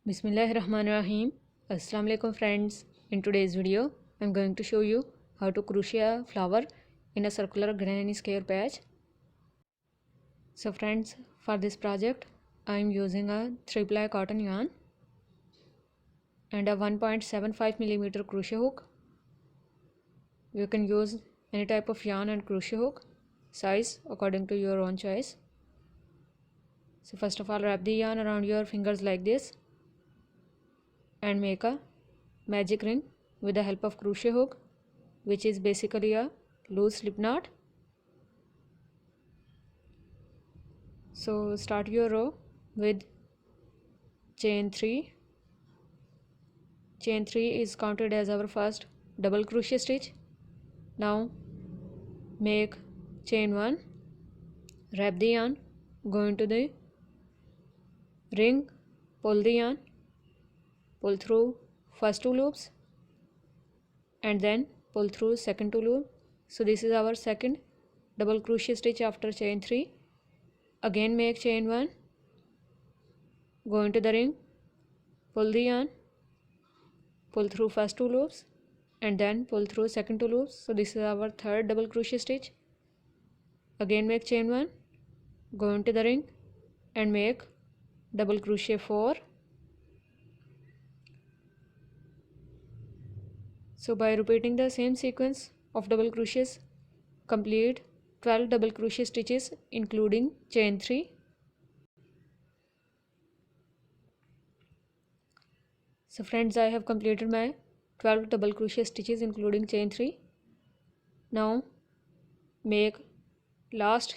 Bismillahirrahmanirrahim. Assalamu alaikum friends. In today's video, I'm going to show you how to crochet a flower in a circular granny square patch. So friends, for this project, I'm using a 3-ply cotton yarn and a 1.75 millimeter crochet hook. You can use any type of yarn and crochet hook size according to your own choice. So first of all, wrap the yarn around your fingers like this and make a magic ring with the help of crochet hook, which is basically a loose slip knot. So start your row with chain 3. Chain 3 is counted as our first double crochet stitch. Now make chain 1, wrap the yarn, go into the ring, pull the yarn, pull through first 2 loops and then pull through second 2 loop. So this is our second double crochet stitch after chain 3. Again make chain 1, go into the ring, pull the yarn, pull through first 2 loops and then pull through second 2 loops. So this is our third double crochet stitch. Again make chain 1, go into the ring and make double crochet 4. So by repeating the same sequence of double crochets, complete 12 double crochet stitches including chain 3. So friends, I have completed my 12 double crochet stitches including chain 3. Now make last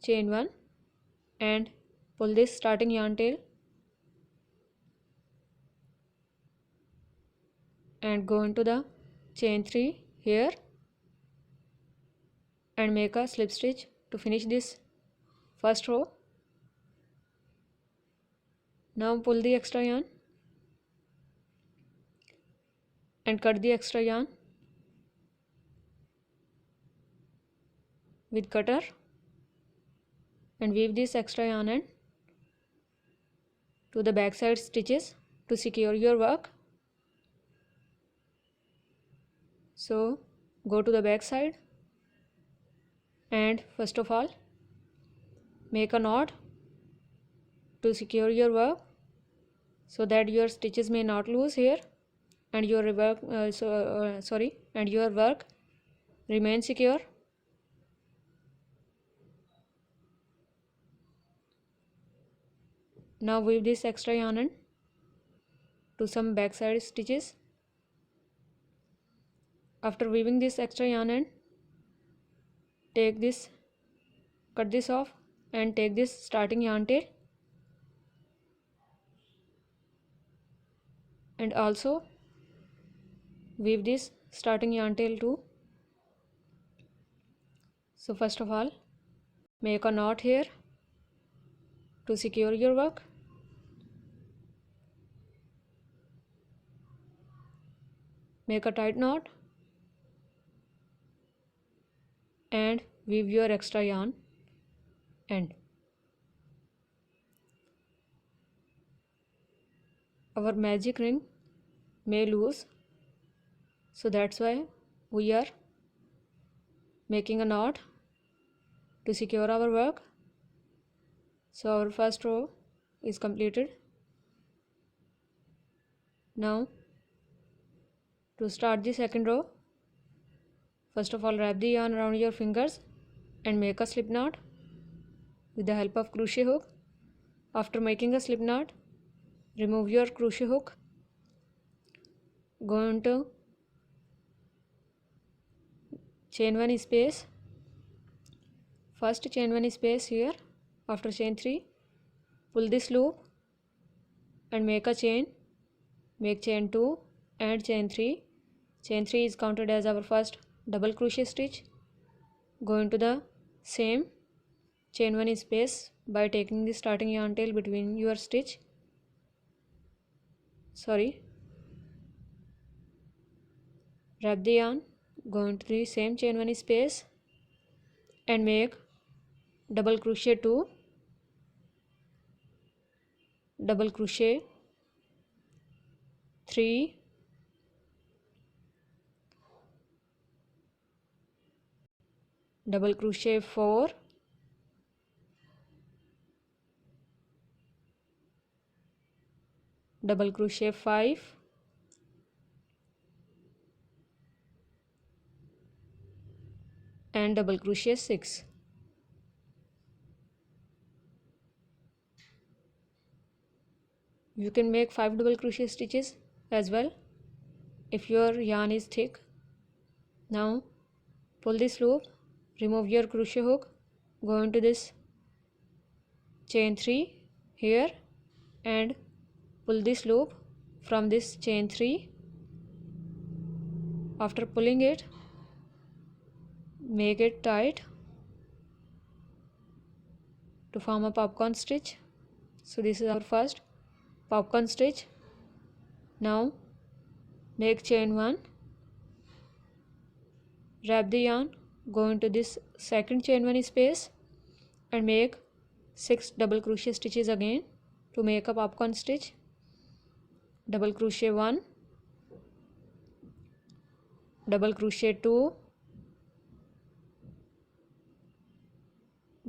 chain 1 and pull this starting yarn tail and go into the chain 3 here and make a slip stitch to finish this first row. Now pull the extra yarn and cut the extra yarn with cutter and weave this extra yarn end to the back side stitches to secure your work. So go to the back side and first of all make a knot to secure your work so that your stitches may not lose here and your work your work remains secure. Now weave this extra yarn end to some backside stitches. After weaving this extra yarn end, cut this off and take this starting yarn tail and also weave this starting yarn tail too. So first of all make a knot here to secure your work. Make a tight knot and weave your extra yarn end. Our magic ring may lose, so that's why we are making a knot to secure our work. So our first row is completed. Now to start the second row, first of all wrap the yarn around your fingers and make a slip knot with the help of crochet hook. After making a slip knot, remove your crochet hook, go into chain 1 space, first chain 1 space here. After chain 3, pull this loop and make a chain, make chain 2 and chain 3. Chain 3 is counted as our first double crochet stitch. Go into the same chain 1 space by taking the starting yarn tail between your stitch. Wrap the yarn, go into the same chain 1 space and make double crochet 2, double crochet 3, double crochet 4, double crochet 5, and double crochet 6. You can make 5 double crochet stitches as well if your yarn is thick. Now pull this loop, remove your crochet hook, go into this chain 3 here and pull this loop from this chain 3. After pulling it, make it tight to form a popcorn stitch. So this is our first popcorn stitch. Now make chain 1, wrap the yarn, go into this second chain 1 space and make 6 double crochet stitches again to make a popcorn stitch. Double crochet 1, double crochet 2,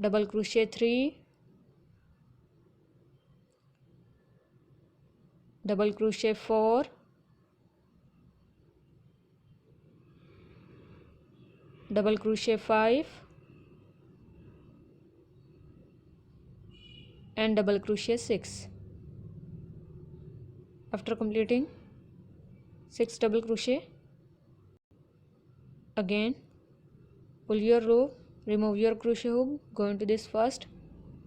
double crochet 3, double crochet 4, double crochet 5, and double crochet 6. After completing 6 double crochet, again pull your loop, remove your crochet hook, go into this first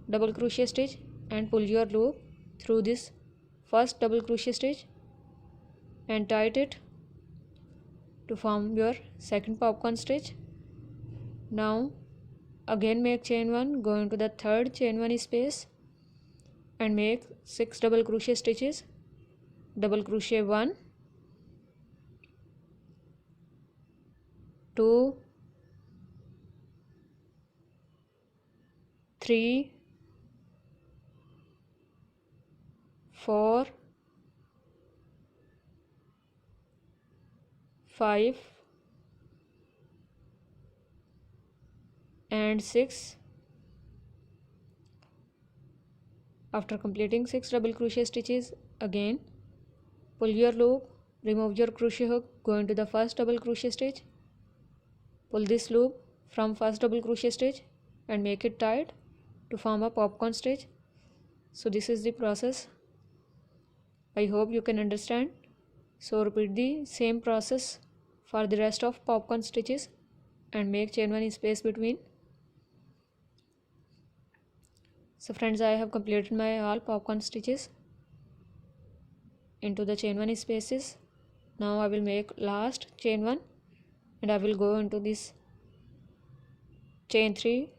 double crochet stitch and pull your loop through this first double crochet stitch and tighten it to form your second popcorn stitch. Now again make chain 1, go into the third chain 1 space and make 6 double crochet stitches. Double crochet 1, 2, 3, 4, 5, and 6. After completing 6 double crochet stitches, again pull your loop, remove your crochet hook, go into the first double crochet stitch, pull this loop from first double crochet stitch and make it tight to form a popcorn stitch. So this is the process. I hope you can understand. So repeat the same process for the rest of popcorn stitches and make chain 1 space between. So friends, I have completed my all popcorn stitches into the chain 1 spaces. Now I will make last chain 1 and I will go into this chain 3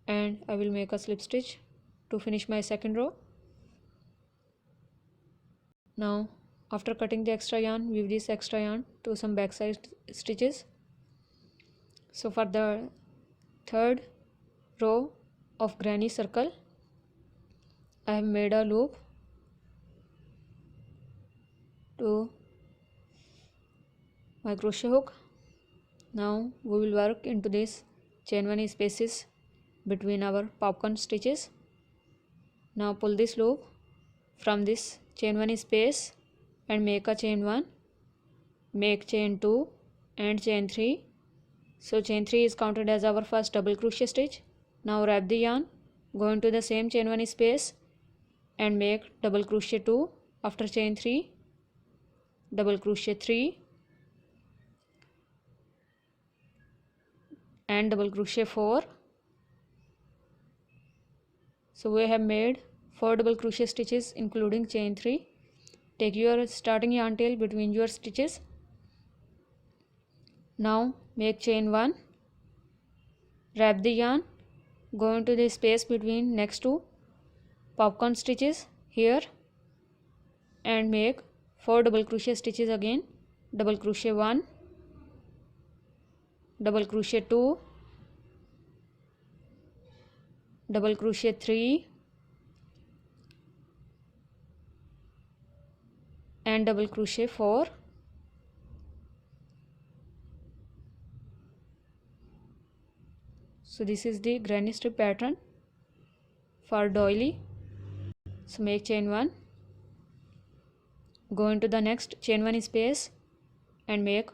and I will make a slip stitch to finish my second row. Now after cutting the extra yarn, weave this extra yarn to some backside stitches. So for the third row of granny circle, I have made a loop to my crochet hook. Now we will work into this chain 1 spaces between our popcorn stitches. Now pull this loop from this chain 1 space and make a chain 1, make chain 2 and chain 3. So chain 3 is counted as our first double crochet stitch. Now wrap the yarn, go into the same chain 1 space and make double crochet 2 after chain 3, double crochet 3 and double crochet 4. So we have made 4 double crochet stitches including chain 3. Take your starting yarn tail between your stitches. Now make chain 1, wrap the yarn, go into the space between next two popcorn stitches here and make 4 double crochet stitches again. Double crochet 1, double crochet 2, double crochet 3, and double crochet 4. So this is the granny strip pattern for doily. So make chain 1, go into the next chain 1 space and make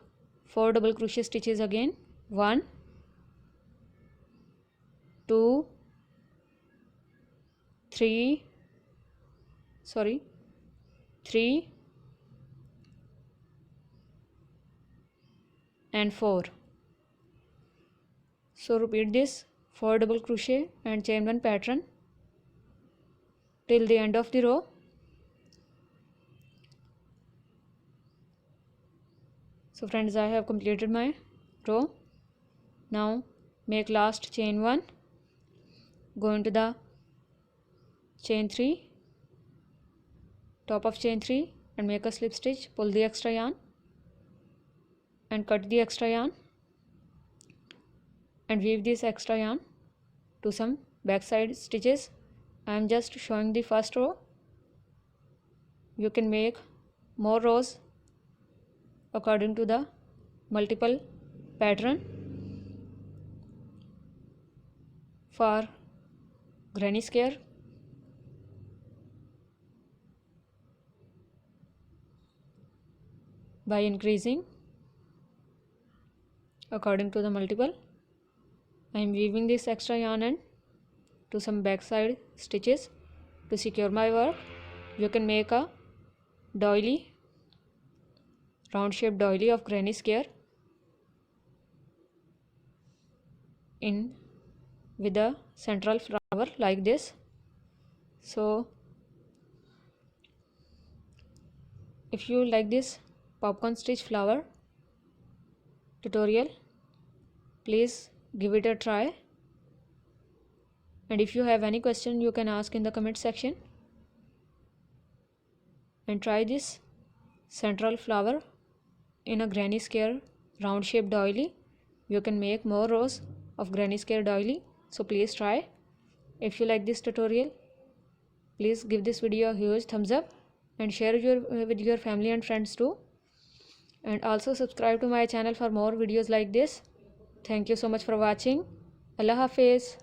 4 double crochet stitches again. 1, 2, 3 and 4. So repeat this 4 double crochet and chain 1 pattern till the end of the row. So friends, I have completed my row. Now make last chain 1, go into the chain 3, top of chain 3 and make a slip stitch, pull the extra yarn and cut the extra yarn and weave this extra yarn to some backside stitches. I am just showing the first row. You can make more rows according to the multiple pattern. For granny square, by increasing according to the multiple, I am weaving this extra yarn end to some backside stitches to secure my work. You can make a doily, round shaped doily of granny square in with a central flower like this. So if you like this popcorn stitch flower tutorial, please give it a try, and if you have any question you can ask in the comment section. And try this central flower in a granny square round shaped doily. You can make more rows of granny square doily, so please try. If you like this tutorial, please give this video a huge thumbs up and share with your family and friends too, and also subscribe to my channel for more videos like this. Thank you so much for watching. Allah Hafiz.